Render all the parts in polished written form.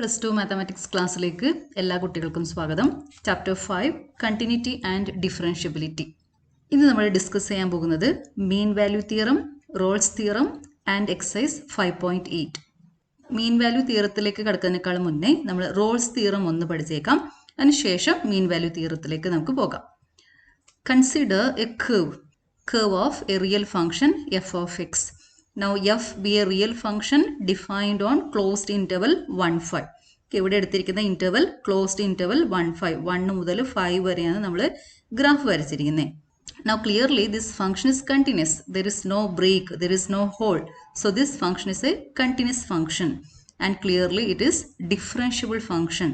+2 mathematics ക്ലാസ്സിലേക്ക് എല്ലാ കുട്ടികൾക്കും സ്വാഗതം. Chapter 5 continuity and differentiability. ഇന്ന് നമ്മൾ ഡിസ്കസ് ചെയ്യാൻ പോകുന്നത് mean value theorem, Rolle's theorem and exercise 5.8. Mean value തിയറത്തിലേക്ക് കടക്കുന്നതിനേക്കാൾ മുന്നേ നമ്മൾ റോൾസ് തിയറം ഒന്ന് പഠിച്ചേക്കാം. അതിനുശേഷം മീൻ വാല്യൂ തിയറത്തിലേക്ക് നമുക്ക് പോകാം. Consider A curve of a real function f of x. Now f be a real function defined on closed interval 1-5. ഇവിടെ എടുത്തിരിക്കുന്ന ഇന്റർവൽ ക്ലോസ്ഡ് ഇന്റർവൽ 1-5, 1 മുതൽ 5 വരെയാണ് നമ്മൾ graph വരച്ചിരിക്കുന്നത്. Now clearly this function is continuous. There is no break, there is no hole. So this function is a continuous function and clearly it is differentiable function.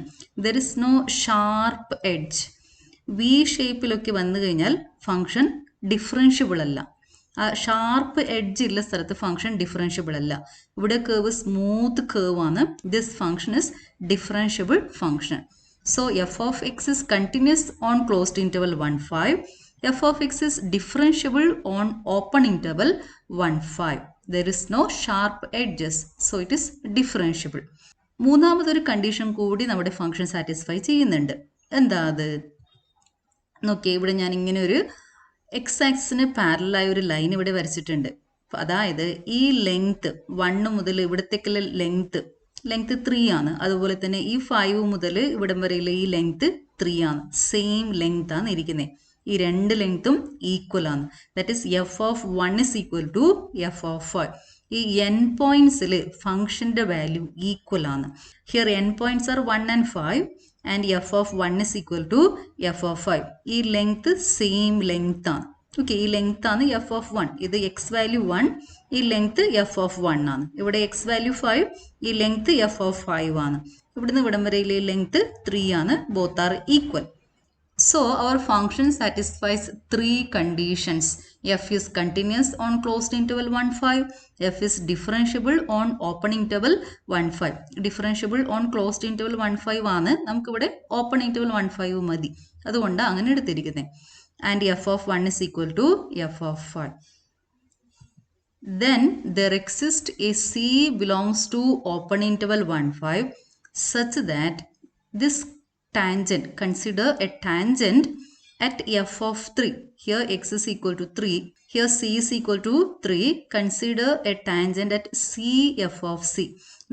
There is no sharp edge. V ഷേപ്പിലൊക്കെ വന്നു കഴിഞ്ഞാൽ function differentiable അല്ല. Sharp edge ഉള്ള സ്ഥലത്ത് function differentiable അല്ല. ഇവിടെ curve smooth curve ആണ്. This function is differentiable function. So f of x is continuous on closed interval 1-5. F of x is differentiable on open interval 1-5. There is no sharp edges, so it is differentiable. മൂന്നാമതൊരു condition കൂടി നമ്മുടെ function satisfy ചെയ്യുന്നുണ്ട്. എന്താ അത് നോക്കിയേ. ഇവിടെ ഞാൻ ഇങ്ങനെ ഒരു എക്സ് ആക്സിന് പാരലായ ഒരു ലൈൻ ഇവിടെ വരച്ചിട്ടുണ്ട്. അതായത് ഈ ലെങ്ത് 1 മുതൽ ഇവിടത്തേക്കുള്ള ലെങ്ത് 3 ആണ്. അതുപോലെ തന്നെ ഈ 5 മുതൽ ഇവിടം വരെയുള്ള ഈ ലെങ്ത് 3 ആണ്. സെയിം ലെങ്ത് ആണ് ഇരിക്കുന്നത്. ഈ രണ്ട് ലെങ്ത്തും ഈക്വൽ ആണ്. That is F of 1 is equal to F of 5. ഈ എൻ പോയിന്റ്സിൽ ഫംഗ്ഷന്റെ വാല്യൂ ഈക്വൽ ആണ്. Here end points are 1 and 5 and f of 1 is equal to f of 5. ഈ ലെങ്ത് സെയിം ലെങ്ത് ആണ്. ഓക്കെ, ഈ ലെങ്ത് ആണ് F of 1. ഇത് X value 1, ഈ ലെങ്ത് എഫ് ഓഫ് 1 ആണ്. ഇവിടെ എക്സ് വാല്യൂ 5, ഈ ലെങ്ത് എഫ് ഓഫ് 5 ആണ്. ഇവിടുന്ന് ഇവിടം വരെയിലെ ലെങ്ത് 3 ആണ്. Both are equal. So our function satisfies 3 conditions. F is continuous on closed interval 1-5. F is differentiable on open interval 1-5. Differentiable on closed interval 1-5 ആണ്. നമുക്ക് ഇവിടെ open interval 1-5 മതി. അതുകൊണ്ട് അങ്ങനെ എടുത്തിരിക്കുന്നത്. And f of 1 is equal to f of 5. Then there exists a C belongs to open interval 1-5 such that this tangent, consider a tangent at f of 3. Here x is equal to 3. Here c is equal to 3. Consider a tangent at c f of c.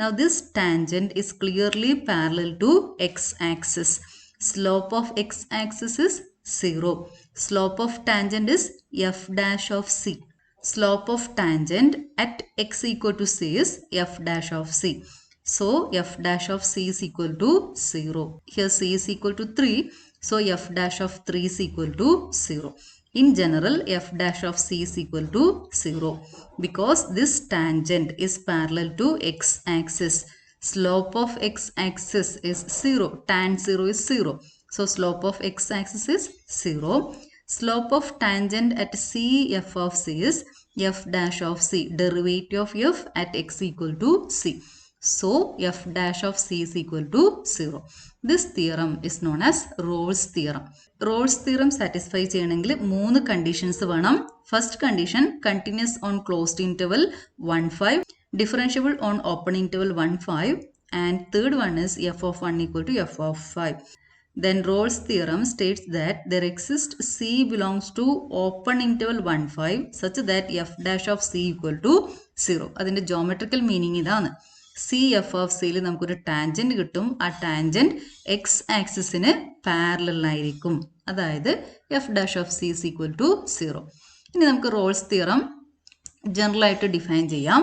Now this tangent is clearly parallel to x-axis. Slope of x-axis is 0. Slope of tangent is f dash of c. Slope of tangent at x equal to c is f dash of c. So f dash of c is equal to 0. Here c is equal to 3. So f dash of 3 is equal to 0. In general, f dash of c is equal to 0 because this tangent is parallel to x-axis. Slope of x-axis is 0. Tan 0 is 0. So slope of x-axis is 0. Slope of tangent at c f of c is f dash of c. Derivative of f at x equal to c. So f dash of c is equal to 0. This theorem is known as Rolle's theorem. Rolle's theorem satisfy ചെയ്യണമെങ്കിൽ 3 conditions വേണം. First condition continuous on closed interval 1-5, differentiable on open interval 1-5 and third one is f of 1 equal to f of 5. Then Rolle's theorem states that there exists c belongs to open interval 1-5 such that f dash of c equal to 0. അതിന്റെ geometrical meaning ഇതാണ്. C F of സിയിൽ നമുക്കൊരു tangent കിട്ടും. ആ tangent X ആക്സിസിന് parallel ആയിരിക്കും. അതായത് f dash of c is equal to 0. ഇനി നമുക്ക് റോൾസ് തിയറം ജനറൽ ആയിട്ട് ഡിഫൈൻ ചെയ്യാം.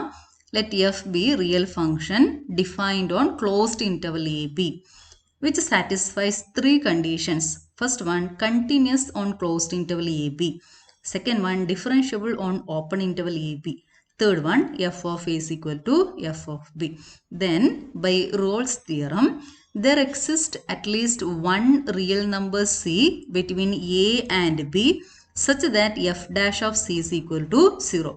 Let f B real function defined on closed interval A b which satisfies 3 conditions. First one continuous on closed interval A B. Second one differentiable on open interval A b. Third one, f of a is equal to f of b. Then by Rolle's theorem, there exists at least one real number c between a and b such that f dash of c is equal to 0.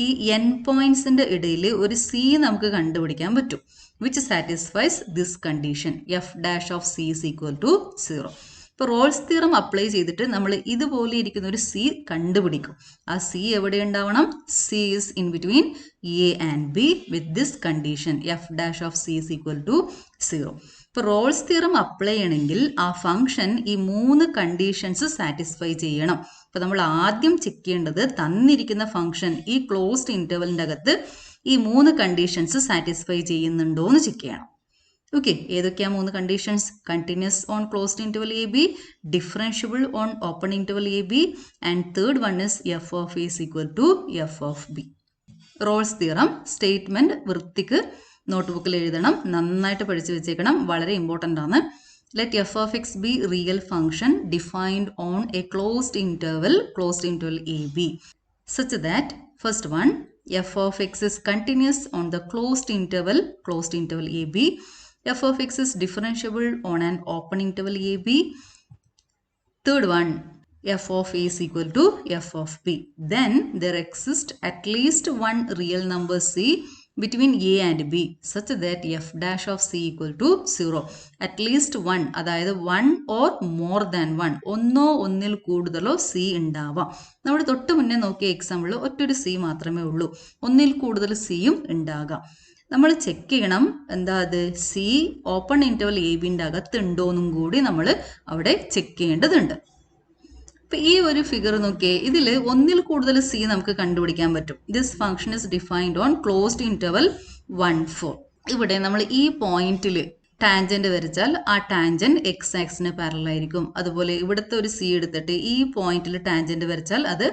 ഈ n പോയിന്റ്സിന്റെ ഇടയിൽ ഒരു c നമുക്ക് കണ്ടുപിടിക്കാൻ പറ്റും. Which satisfies this condition. f dash of c is equal to 0. ഇപ്പോൾ Rolls theorem apply ചെയ്തിട്ട് നമ്മൾ ഇതുപോലെ ഇരിക്കുന്ന ഒരു സി കണ്ടുപിടിക്കും. ആ സി എവിടെ ഉണ്ടാവണം? C is in between a and b with this condition f dash of c is equal to 0. ഇപ്പോൾ റോൾസ് തിയറം അപ്ലൈ ചെയ്യണമെങ്കിൽ ആ ഫംഗ്ഷൻ ഈ 3 കണ്ടീഷൻസ് സാറ്റിസ്ഫൈ ചെയ്യണം. അപ്പോൾ നമ്മൾ ആദ്യം ചെക്ക് ചെയ്യേണ്ടത് തന്നിരിക്കുന്ന ഫംഗ്ഷൻ ഈ ക്ലോസ്ഡ് ഇൻ്റർവെലിൻ്റെ അകത്ത് ഈ 3 കണ്ടീഷൻസ് സാറ്റിസ്ഫൈ ചെയ്യുന്നുണ്ടോ എന്ന് ചെക്ക് ചെയ്യണം. ഓക്കെ, ഏതൊക്കെയാ 3 conditions? Continuous on closed interval A b, differentiable on open interval A b, and third one is f of A is equal to F of b. Rolle's theorem statement വൃത്തിക്ക് നോട്ട്ബുക്കിൽ എഴുതണം, നന്നായിട്ട് പഠിച്ചു വെച്ചേക്കണം, വളരെ important ആണ്. Let f of x be real function defined on a closed interval A b such that first one f of x is continuous on the closed interval a b. f of x is differentiable on an open interval a b. Third one, f of a is equal to f of b. Then there exists at least one real number c between a and b such that f dash of c equal to 0. At least one, അതായത് 1 or more than 1, ഒന്നോ ഒന്നിൽ കൂടുതലോ C ഉണ്ടാവാം. നമ്മൾ തൊട്ട് മുന്നേ നോക്കിയ എക്സാമ്പിളിൽ ഒറ്റൊരു C മാത്രമേ ഉള്ളൂ, ഒന്നിൽ കൂടുതൽ സിയും ഉണ്ടാകാം. നമ്മൾ ചെക്ക് ചെയ്യണം എന്താ അത് സി ഓപ്പൺ ഇന്റർവൽ എ ബിൻ്റെ അകത്തുണ്ടോയെന്നും കൂടി നമ്മൾ അവിടെ ചെക്ക് ചെയ്യേണ്ടതുണ്ട്. ഇപ്പം ഈ ഒരു ഫിഗർ നോക്കിയേ, ഇതിൽ ഒന്നിൽ കൂടുതൽ സി നമുക്ക് കണ്ടുപിടിക്കാൻ പറ്റും. This function is defined on closed interval 1,4. ഇവിടെ നമ്മൾ ഈ പോയിന്റിൽ ടാൻജന്റ് വരച്ചാൽ ആ ടാൻജന്റ് എക്സ് ആക്സിന് പാരലൽ ആയിരിക്കും. അതുപോലെ ഇവിടുത്തെ ഒരു സി എടുത്തിട്ട് ഈ പോയിന്റിൽ ടാൻജന്റ് വരച്ചാൽ അത്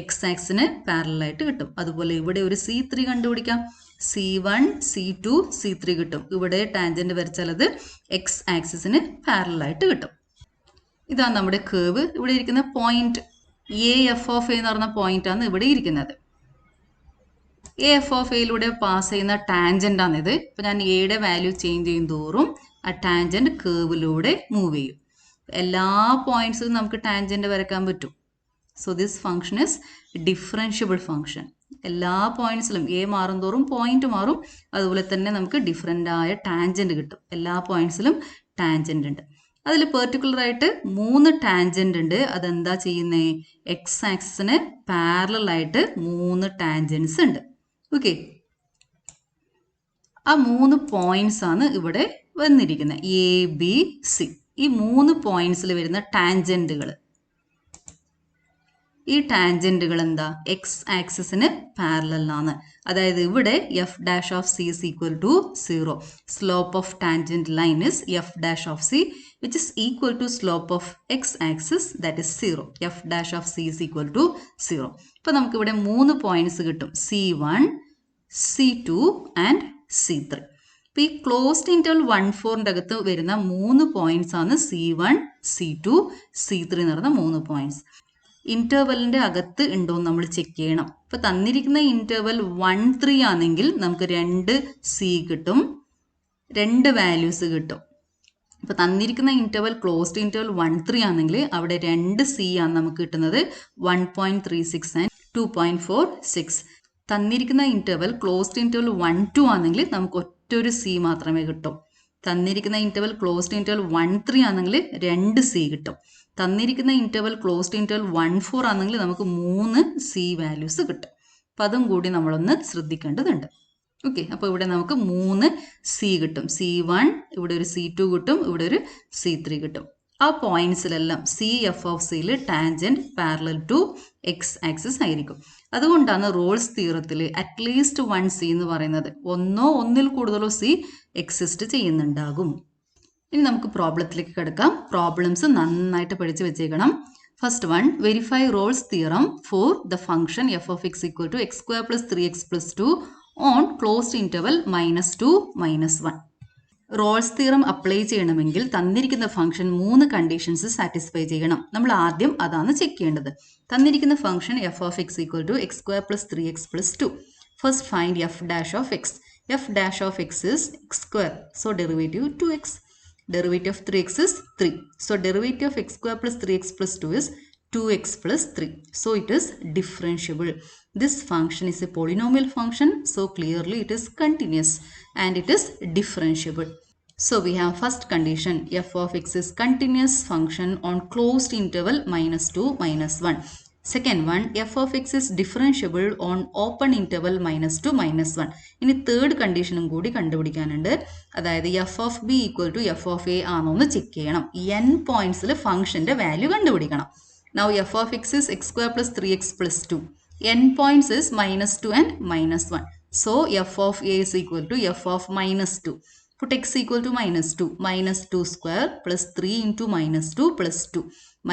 എക്സ് ആക്സിന് പാരലൽ ആയിട്ട് കിട്ടും. അതുപോലെ ഇവിടെ ഒരു C3 കണ്ടുപിടിക്കാം. C1, C2, C3 കിട്ടും. ഇവിടെ ടാൻജന്റ് വരച്ചാൽ അത് എക്സ് ആക്സിന് പാരലൽ ആയിട്ട് കിട്ടും. ഇതാണ് നമ്മുടെ കേവ്. ഇവിടെ ഇരിക്കുന്ന point A F of A എന്ന് പറഞ്ഞ പോയിന്റാണ് ഇവിടെ ഇരിക്കുന്നത്. എ എഫ് ഓഫ് എയിലൂടെ പാസ് ചെയ്യുന്ന ടാൻജന്റ് ആണിത്. ഇപ്പം ഞാൻ എയുടെ വാല്യൂ ചേഞ്ച് ചെയ്യും തോറും ആ ടാൻജന്റ് കേവിലൂടെ മൂവ് ചെയ്യും. എല്ലാ പോയിന്റ്സും നമുക്ക് ടാൻജന്റ് വരയ്ക്കാൻ പറ്റും. So this function is differentiable function. എല്ലാ പോയിന്റ്സിലും എ മാറും തോറും പോയിന്റ് മാറും, അതുപോലെ തന്നെ നമുക്ക് ഡിഫറൻ്റ് ആയ ടാൻജന്റ് കിട്ടും. എല്ലാ പോയിന്റ്സിലും ടാൻജന്റ് ഉണ്ട്. അതിൽ പെർട്ടിക്കുലർ ആയിട്ട് 3 ടാൻജന്റ് ഉണ്ട്. അതെന്താ ചെയ്യുന്നത്? എക്സ് ആക്സിന് പാരലൽ ആയിട്ട് 3 ടാൻജൻസ് ഉണ്ട്. ഓക്കെ, ആ 3 പോയിന്റ്സ് ആണ് ഇവിടെ വന്നിരിക്കുന്നത്, എ ബി സി. ഈ 3 പോയിന്റ്സിൽ വരുന്ന ടാൻജന്റുകൾ, ഈ ടാൻജന്റുകൾ എന്താ? എക്സ് ആക്സിന് പാരലൽ ആണ്. അതായത് ഇവിടെ f dash of c is equal to 0. Slope of tangent line is f dash of c which is equal to slope of x axis, that is 0. f dash of c is equal to 0. ഇപ്പോൾ നമുക്ക് ഇവിടെ 3 points കിട്ടും, C1, C2 and C3. ഇപ്പോൾ ഈ closed interval 1,4ൻ്റെ അകത്ത് വരുന്ന 3 points ആണ് C1, C2, C3 എന്ന് പറയുന്ന 3 പോയിന്റ്സ്. ഇന്റർവെലിൻ്റെ അകത്ത് ഉണ്ടോ എന്ന് നമ്മൾ ചെക്ക് ചെയ്യണം. ഇപ്പോൾ തന്നിരിക്കുന്ന ഇന്റർവെൽ 1,3 ആണെങ്കിൽ നമുക്ക് 2 C കിട്ടും, 2 വാല്യൂസ് കിട്ടും. ഇപ്പോൾ തന്നിരിക്കുന്ന ഇന്റർവൽ ക്ലോസ്ഡ് ഇന്റർവൽ 1,3 ആണെങ്കിൽ അവിടെ 2 സി ആണ് നമുക്ക് കിട്ടുന്നത്, 1.36 ആൻഡ് 2.46. തന്നിരിക്കുന്ന ഇന്റർവൽ ക്ലോസ്ഡ് ഇന്റർവൽ 1,2 ആണെങ്കിൽ നമുക്ക് ഒറ്റൊരു സി മാത്രമേ കിട്ടും. തന്നിരിക്കുന്ന ഇന്റർവൽ ക്ലോസ്ഡ് ഇന്റർവൽ 1,3 ആണെങ്കിൽ 2 സി കിട്ടും. തന്നിരിക്കുന്ന ഇന്റർവൽ ക്ലോസ്ഡ് ഇന്റർവൽ 1,4 ആണെങ്കിൽ നമുക്ക് 3 സി വാല്യൂസ് കിട്ടും. അപ്പം അതും കൂടി നമ്മളൊന്ന് ശ്രദ്ധിക്കേണ്ടതുണ്ട്. ഓക്കെ, അപ്പോൾ ഇവിടെ നമുക്ക് 3 സി കിട്ടും. C1, ഇവിടെ ഒരു C2 കിട്ടും, ഇവിടെ ഒരു C3 കിട്ടും. ആ പോയിന്റ്സിലെല്ലാം സി എഫ് ഓഫ് സിയിൽ tangent parallel to x axis ആയിരിക്കും. അതുകൊണ്ടാണ് റോൾസ് തിയറത്തിൽ അറ്റ്ലീസ്റ്റ് 1 സി എന്ന് പറയുന്നത്. ഒന്നോ ഒന്നിൽ കൂടുതലോ സി എക്സിസ്റ്റ് ചെയ്യുന്നുണ്ടാകും. ഇനി നമുക്ക് പ്രോബ്ലത്തിലേക്ക് കിടക്കാം. പ്രോബ്ലംസ് നന്നായിട്ട് പഠിച്ച് വെച്ചേക്കണം. First one, verify Rolle's theorem for the function f of x equal to x square plus 3x plus 2 on closed interval -2, -1. Rolle's theorem apply ചെയ്യണമെങ്കിൽ തന്നിരിക്കുന്ന ഫംഗ്ഷൻ 3 കണ്ടീഷൻസ് സാറ്റിസ്ഫൈ ചെയ്യണം. നമ്മൾ ആദ്യം അതാണ് ചെക്ക് ചെയ്യേണ്ടത്. തന്നിരിക്കുന്ന function f of x equal to x square plus 3x plus 2. First find f dash of x. F dash of x is x square, so derivative 2x. Derivative of 3x is 3. So derivative of x square plus 3x plus 2 is 2x plus 3. So it is differentiable. This function is a polynomial function. So clearly it is continuous and it is differentiable. So we have first condition, f of x is continuous function on closed interval -2, -1. Second one, f of x is differentiable on open interval -2, -1. ഇനി third കണ്ടീഷനും കൂടി കണ്ടുപിടിക്കാനുണ്ട്. അതായത് F of b equal to F of a ആണോ എന്ന് check ചെയ്യണം. n പോയിന്റ്സിൽ ഫംഗ്ഷന്റെ value കണ്ടുപിടിക്കണം. Now f of x is x square plus 3x plus 2. n points is -2 and -1. So f of a is equal to f of -2. Put x equal to -2. -2 square plus 3 into -2 plus 2.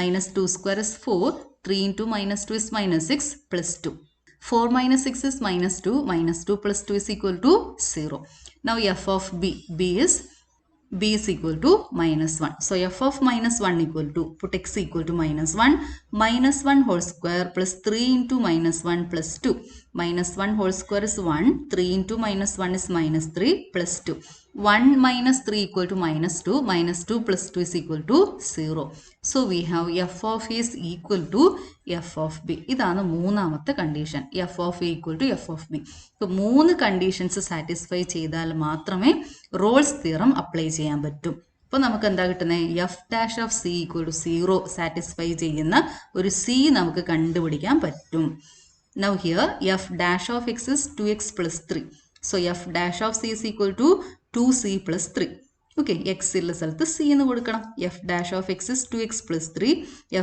-2 square is 4. 3 into -2 is -6 plus 2. 4 minus 6 is -2. -2 plus 2 is equal to 0. Now f of b is equal to -1. So f of -1 equal to, put x equal to -1. -1 whole square plus 3 into -1 plus 2. -1 whole square is 1. 3 into -1 is -3 plus 2. 1 minus 3 equal to -2. -2 plus 2 is equal to 0. So we have f of a is equal to f of b. ഇതാണ് മൂന്നാമത്തെ condition. f of a equal to f of b. ഇപ്പോൾ 3 conditions satisfy ചെയ്താൽ മാത്രമേ Rolls theorem apply ചെയ്യാൻ പറ്റും. അപ്പോൾ നമുക്ക് എന്താ കിട്ടുന്നത്? F dash of c equal to 0 satisfy ചെയ്യുന്ന ഒരു സി നമുക്ക് കണ്ടുപിടിക്കാൻ പറ്റും. Now here f dash of x is 2x plus 3. So f dash of c is equal to 2c plus 3. Okay, x ഉള്ള സ്ഥലത്ത് c എന്ന് കൊടുക്കണം. f dash of x is 2x plus 3.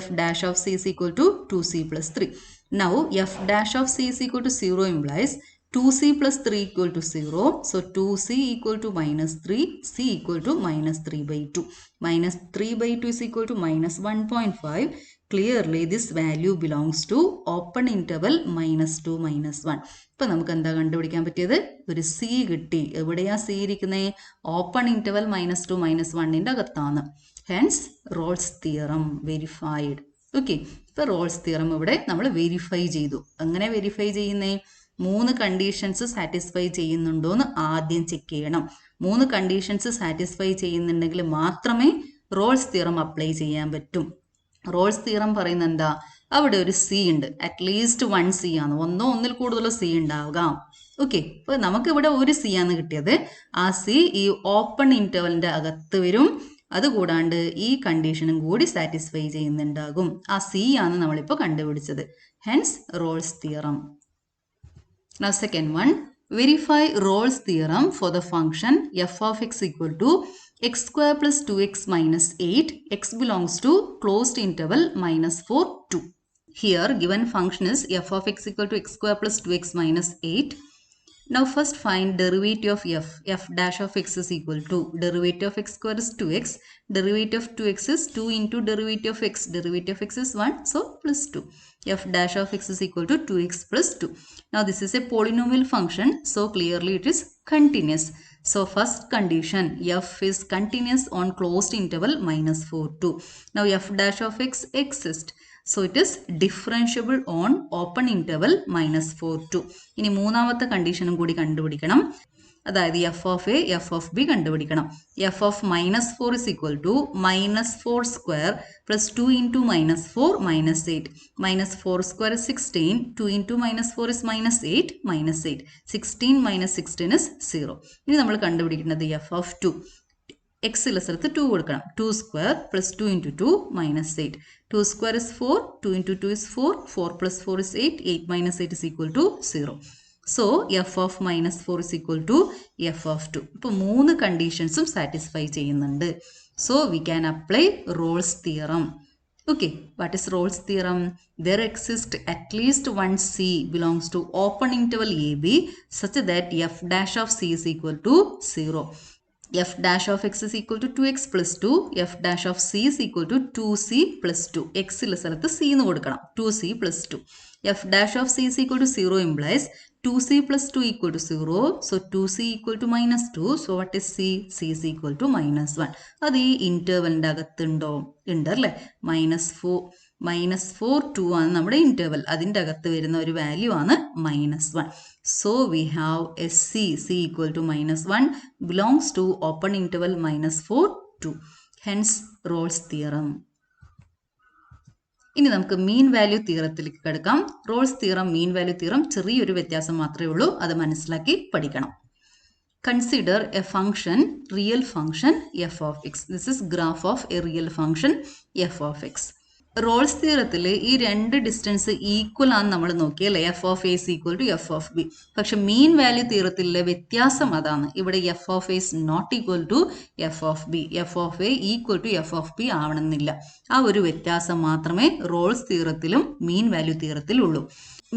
f dash of c is equal to 2c plus 3. Now f dash of c is equal to 0 implies 2c plus 3 equal to 0. So 2c equal to -3, c equal to -3 by 2. -3 by 2 is equal to -1.5. Clearly this value belongs to open interval -2, -1. ഇപ്പോൾ നമുക്ക് എന്താ കണ്ടുപിടിക്കാൻ പറ്റിയത്? ഒരു C കിട്ടി. എവിടെയാ C ഇരിക്കുന്നത്? Open interval -2, -1ന്റെ അകത്താണ്. Hence Rolls theorem verified. Okay, ഇപ്പോൾ റോൾസ് തിയറം ഇവിടെ നമ്മൾ വെരിഫൈ ചെയ്തു. എങ്ങനെ വെരിഫൈ ചെയ്യുന്നേ? 3 കണ്ടീഷൻസ് സാറ്റിസ്ഫൈ ചെയ്യുന്നുണ്ടോ എന്ന് ആദ്യം ചെക്ക് ചെയ്യണം. 3 കണ്ടീഷൻസ് സാറ്റിസ്ഫൈ ചെയ്യുന്നുണ്ടെങ്കിൽ മാത്രമേ റോൾസ് തിയറം അപ്ലൈ ചെയ്യാൻ പറ്റും. റോൾസ് തിയറം പറയുന്നത് എന്താ? അവിടെ ഒരു സി ഉണ്ട്, അറ്റ്ലീസ്റ്റ് 1 സി ആണ്. ഒന്നോ ഒന്നിൽ കൂടുതലോ സി ഉണ്ടാകാം. ഓക്കെ, അപ്പോൾ നമുക്കിവിടെ ഒരു സി ആണ് കിട്ടിയത്. ആ സി ഈ ഓപ്പൺ ഇന്റർവലിന്റെ അകത്ത് വരും. അതുകൂടാണ്ട് ഈ കണ്ടീഷനും കൂടി സാറ്റിസ്ഫൈ ചെയ്യുന്നുണ്ടാകും. ആ സി ആണ് നമ്മളിപ്പോൾ കണ്ടുപിടിച്ചത്. Hence Rolls theorem. Now second one, verify Rolle's theorem for the function f of x equal to x square plus 2x minus 8. X belongs to closed interval -4, 2. Here given function is f of x equal to x square plus 2x minus 8. Now first find derivative of f. F dash of x is equal to, derivative of x square is 2x. Derivative of 2x is 2 into derivative of x. Derivative of x is 1, so plus 2. F dash of x is equal to 2x plus 2. Now this is a polynomial function, so clearly it is continuous. So first condition, f is continuous on closed interval -4, 2. Now f dash of x exists. So it is differentiable on open interval -4, 2. ഇനി മൂന്നാമത്തെ കണ്ടീഷനും കൂടി കണ്ടുപിടിക്കണം. അതായത് F of A, F of B കണ്ടുപിടിക്കണം. F of -4 is equal to -4 square plus 2 into -4 -8. -4 square is 16. 2 into -4 is -8, -8. 16 minus 16 is 0. ഇനി നമ്മൾ കണ്ടുപിടിക്കുന്നത് F of 2. X ഉള്ള സ്ഥലത്ത് 2 കൊടുക്കണം. 2 square plus 2 into 2 -8. 2 square is 4. 2 into 2 is 4. 4 plus 4 is 8. 8 minus 8 is equal to 0. So f of -4 is equal to f of 2. ഇപ്പോൾ 3 കണ്ടീഷൻസും satisfy ചെയ്യുന്നുണ്ട്. So we can apply Rolle's theorem. Okay, what is Rolle's theorem? There exists at least one C belongs to open interval AB such that f dash of C is equal to 0. F dash of x is equal to 2x plus 2. F dash of c is equal to 2c plus 2. x ഉള്ള സ്ഥലത്ത് c എന്ന് കൊടുക്കണം. 2c plus 2. F dash of c is equal to 0 implies 2c plus 2 equal to 0. So 2c equal to -2. So what is c? c is equal to -1. അത് ഈ ഇന്റർവലിന്റെ അകത്തുണ്ടോ? ഉണ്ട് അല്ലേ? -4 2 ആണ് നമ്മുടെ ഇന്റർവൽ. അതിൻ്റെ അകത്ത് വരുന്ന ഒരു വാല്യൂ ആണ് -1. So we have a c equal to -1 belongs to open interval -4, 2. Hence Rolle's theorem. ഇനി നമുക്ക് മീൻ വാല്യൂ തിയറത്തിലേക്ക് കിടക്കാം. റോൾസ് തിയറം, മീൻ വാല്യൂ തിയറം ചെറിയൊരു വ്യത്യാസം മാത്രമേ ഉള്ളൂ. അത് മനസ്സിലാക്കി പഠിക്കണം. Consider a function, real function f of x. This is graph of a real function f of x. Rolle's തിയറത്തിൽ ഈ രണ്ട് ഡിസ്റ്റൻസ് ഈക്വൽ ആണെന്ന് നമ്മൾ നോക്കിയല്ലേ, F of A is equal to F of B. പക്ഷെ മീൻ വാല്യൂ തിയറത്തിലെ വ്യത്യാസം അതാണ്. ഇവിടെ F of A is not equal to F of B, F of A equal to F of B ആവണമെന്നില്ല. ആ ഒരു വ്യത്യാസം മാത്രമേ റോൾസ് തിയറത്തിലും മീൻ വാല്യൂ തിയറത്തിലും ഉള്ളൂ.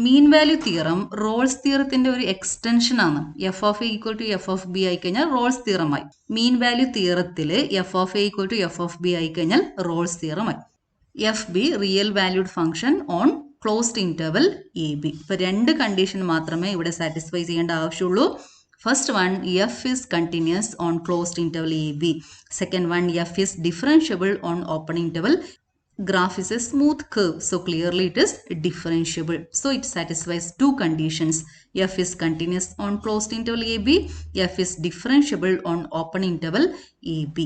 മീൻ വാല്യൂ തിയറം റോൾസ് തിയറത്തിന്റെ ഒരു എക്സ്റ്റൻഷൻ ആണ്. F of A equal to F of B ആയി കഴിഞ്ഞാൽ റോൾസ് തിയറമായി. മീൻ വാല്യൂ തിയറത്തിൽ F of A equal to F of B ആയി കഴിഞ്ഞാൽ റോൾസ് തിയറമായി. F B real valued function on closed interval A B. ഇപ്പൊ രണ്ട് കണ്ടീഷൻ മാത്രമേ ഇവിടെ സാറ്റിസ്ഫൈ ചെയ്യേണ്ട ആവശ്യമുള്ളൂ. First one, F is continuous on closed interval A B. Second one, F is differentiable on open interval. Graph is a smooth curve, so clearly it is differentiable. So it satisfies two conditions. F is continuous on closed interval AB. F is differentiable on open interval AB.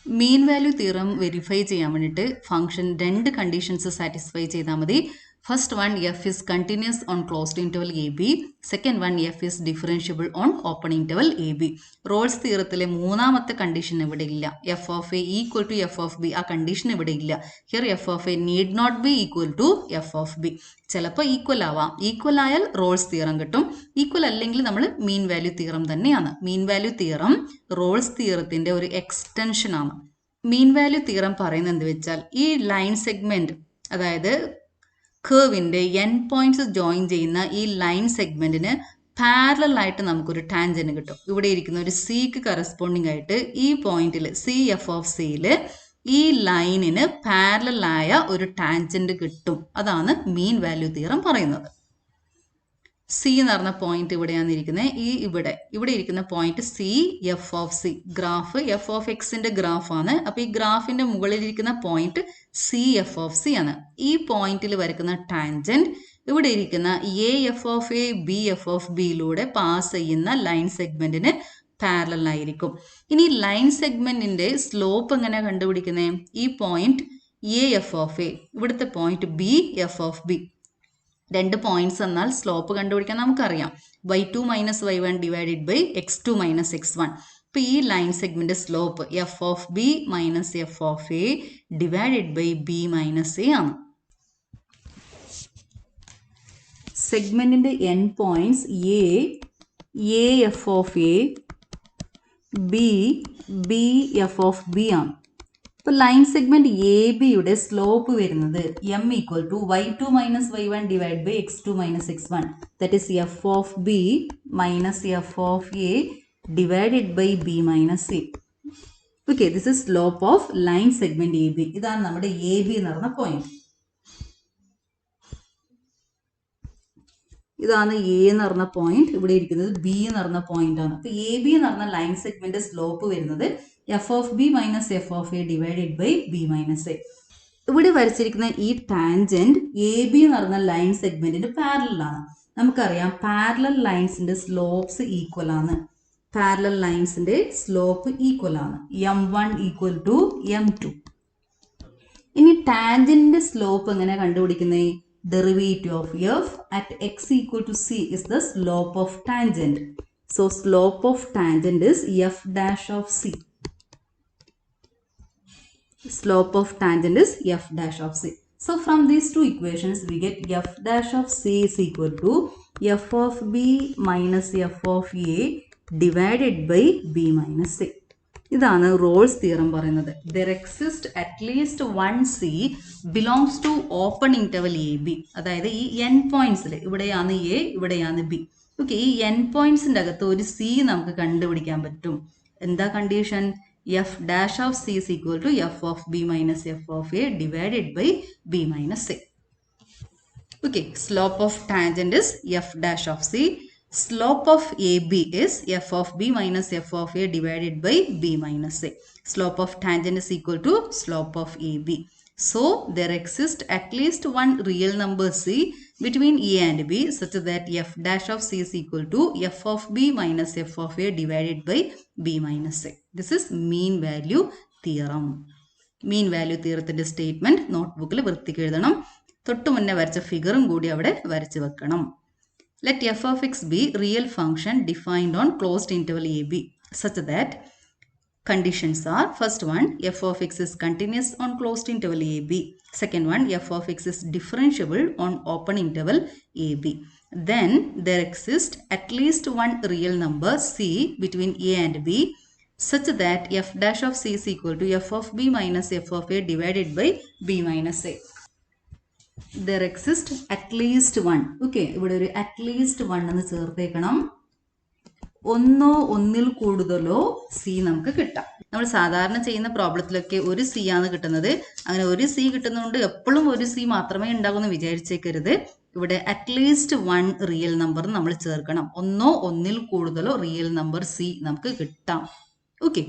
Mean value theorem verify ചെയ്യാൻ വേണ്ടിയിട്ട് function രണ്ട് conditions satisfy ചെയ്താൽ മതി. First one, F is continuous on closed interval A B. Second one, F is differentiable on open interval A B. Rolle's തിയറത്തിലെ മൂന്നാമത്തെ condition ഇവിടെ ഇല്ല. F of A equal to F of B, ആ condition ഇവിടെ ഇല്ല. Here F of A need not be equal to F of B. ചിലപ്പോൾ equal ആവാം. Equal ആയാൽ റോൾസ് തിയറം കിട്ടും. ഈക്വൽ അല്ലെങ്കിൽ നമ്മൾ മീൻ വാല്യൂ തിയറം തന്നെയാണ്. മീൻ വാല്യൂ തിയറം റോൾസ് തിയറത്തിന്റെ ഒരു എക്സ്റ്റൻഷൻ ആണ്. മീൻ വാല്യൂ തിയറം പറയുന്നത് എന്ത് വെച്ചാൽ, ഈ ലൈൻ സെഗ്മെന്റ്, അതായത് കർവിന്റെ എൻ പോയിന്റ്സ് ജോയിൻ ചെയ്യുന്ന ഈ ലൈൻ സെഗ്മെന്റിന് പാരലൽ ആയിട്ട് നമുക്കൊരു ടാൻജന്റ് കിട്ടും. ഇവിടെ ഇരിക്കുന്ന ഒരു സിക്ക് കറസ്പോണ്ടിങ് ആയിട്ട് ഈ പോയിന്റിൽ സി എഫ് ഓഫ് സിയിൽ ഈ ലൈനിന് പാരലൽ ആയ ഒരു ടാൻജന്റ് കിട്ടും. അതാണ് മീൻ വാല്യൂ തിയറം പറയുന്നത്. സി എന്ന് പറഞ്ഞ പോയിന്റ് ഇവിടെയാണ് ഇരിക്കുന്നത്. ഈ ഇവിടെ ഇരിക്കുന്ന point C F of C. Graph F of എക്സിന്റെ ഗ്രാഫാണ്. അപ്പൊ ഈ ഗ്രാഫിന്റെ മുകളിലിരിക്കുന്ന point C F of C ആണ്. ഈ പോയിന്റിൽ വരയ്ക്കുന്ന ടാൻജന്റ് ഇവിടെ ഇരിക്കുന്ന A F of A B F of ബിയിലൂടെ പാസ് ചെയ്യുന്ന ലൈൻ സെഗ്മെന്റിന് പാരലൽ ആയിരിക്കും. ഇനി ലൈൻ സെഗ്മെന്റിന്റെ സ്ലോപ്പ് എങ്ങനെ കണ്ടുപിടിക്കുന്നത്? ഈ point A F of A, ഇവിടുത്തെ point B F of B. രണ്ട് പോയിന്റ്സ് എന്നാൽ സ്ലോപ്പ് കണ്ടുപിടിക്കാൻ നമുക്കറിയാം. y2 minus y1 divided by x2 minus x1. ഇപ്പൊ ഈ line segment slope F of B minus F of A divided by B minus A ആണ്. സെഗ്മെന്റിന്റെ end points A F of A, B F of B ആണ്. ഇപ്പൊ line segment A ബിയുടെ slope വരുന്നത് M equal to y2 minus y1 divide by x2 minus x1. That is F of B minus F of A divided by B minus A. Okay, this is slope of line segment A B. ഇതാണ് നമ്മുടെ A b എന്ന് പറഞ്ഞ point. ഇതാണ് A എന്ന് പറഞ്ഞ point. ഇവിടെ ഇരിക്കുന്നത് B എന്ന് പറഞ്ഞ പോയിന്റ് ആണ്. അപ്പൊ എ ബി എന്ന് പറഞ്ഞ ലൈൻ സെഗ്മെന്റ് സ്ലോപ്പ് വരുന്നത് f of B minus F of A divided by B minus a. ഇവിടെ വരച്ചിരിക്കുന്ന ഈ ടാൻജന്റ് എ ബി എന്ന് പറഞ്ഞ ലൈൻ സെഗ്മെന്റിന് പാരലൽ ആണ്. നമുക്കറിയാം പാരലൽ ലൈൻസിന്റെ സ്ലോപ്സ് ഈക്വൽ ആണ്. പാരലൽ ലൈൻസിന്റെ സ്ലോപ്പ് ഈക്വൽ ആണ്. m1 equal to m2. ഇനി ടാൻജന്റിന്റെ സ്ലോപ്പ് എങ്ങനെ കണ്ടുപിടിക്കുന്നത്? Derivative of f at x equal to c is the slope of tangent. So slope of tangent is f dash of c. Slope of tangent is f dash of c. So from these two equations we get f dash of c is equal to f of b minus f of a divided by b minus a. ഇതാണ് Rolle's theorem പറയുന്നത്. There exist at least one c belongs to open interval A b. അതായത് ഈ end പോയിന്റ്സിൽ ഇവിടെയാണ് a, ഇവിടെയാണ് b. Okay, ഈ end പോയിന്റ്സിന്റെ അകത്ത് ഒരു സി നമുക്ക് കണ്ടുപിടിക്കാൻ പറ്റും. എന്താ condition? F dash of c is equal to F of B minus F of A divided by B minus A. Okay, slope of tangent is f dash of c. Slope of AB is f of b minus f of a divided by b minus a. Slope of tangent is equal to slope of AB. So there exists at least one real number c between a and b such that f dash of c is equal to f of b minus f of a divided by b minus a. This is mean value theorem. Mean value theorത്തിന്റെ statement നോട്ട്ബുക്കിൽ വൃത്തിക്ക് എഴുതണം. തൊട്ടു മുന്നേ വരച്ച ഫിഗറും കൂടി അവിടെ വരച്ചു വെക്കണം. Let f of x be real function defined on closed interval ab such that conditions are, first one, f of x is continuous on closed interval ab. Second one, f of x is differentiable on open interval ab. Then there exists at least one real number c between a and b such that f dash of c is equal to f of b minus f of a divided by b minus a. There exists at least one. Okay, ഇവിടെ ഒരു at least one എന്ന് ചേർത്തേക്കണം. ഒന്നോ ഒന്നിൽ കൂടുതലോ C നമുക്ക് കിട്ടാം. നമ്മൾ സാധാരണ ചെയ്യുന്ന പ്രോബ്ലത്തിലൊക്കെ ഒരു സി ആണ് കിട്ടുന്നത്. അങ്ങനെ ഒരു സി കിട്ടുന്നതുകൊണ്ട് എപ്പോഴും ഒരു സി മാത്രമേ ഉണ്ടാകൂ എന്ന് വിചാരിച്ചേക്കരുത്. ഇവിടെ അറ്റ്ലീസ്റ്റ് വൺ റിയൽ നമ്പർ നമ്മൾ ചേർക്കണം. ഒന്നോ ഒന്നിൽ കൂടുതലോ റിയൽ നമ്പർ സി നമുക്ക് കിട്ടാം. Okay,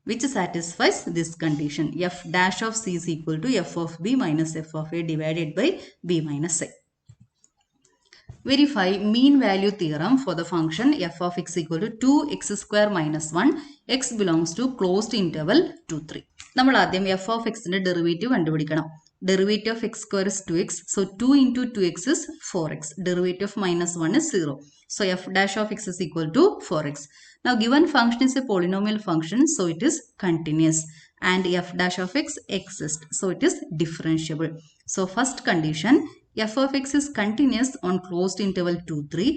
which satisfies this condition. F dash of c is equal to f of b minus f of a divided by b minus a. Verify mean value theorem for the function f of x equal to 2x square minus 1, x belongs to closed interval 2, 3. നമ്മൾ ആദ്യം f of x ന്റെ derivative കണ്ടുപിടിക്കണം. Derivative of x square is 2x. So 2 into 2x is 4x. Derivative of minus 1 is 0. So f dash of x is equal to 4x. Now given function is a polynomial function, so it is continuous. And f dash of x exists. So it is differentiable. So first condition, f of x is continuous on closed interval 2, 3.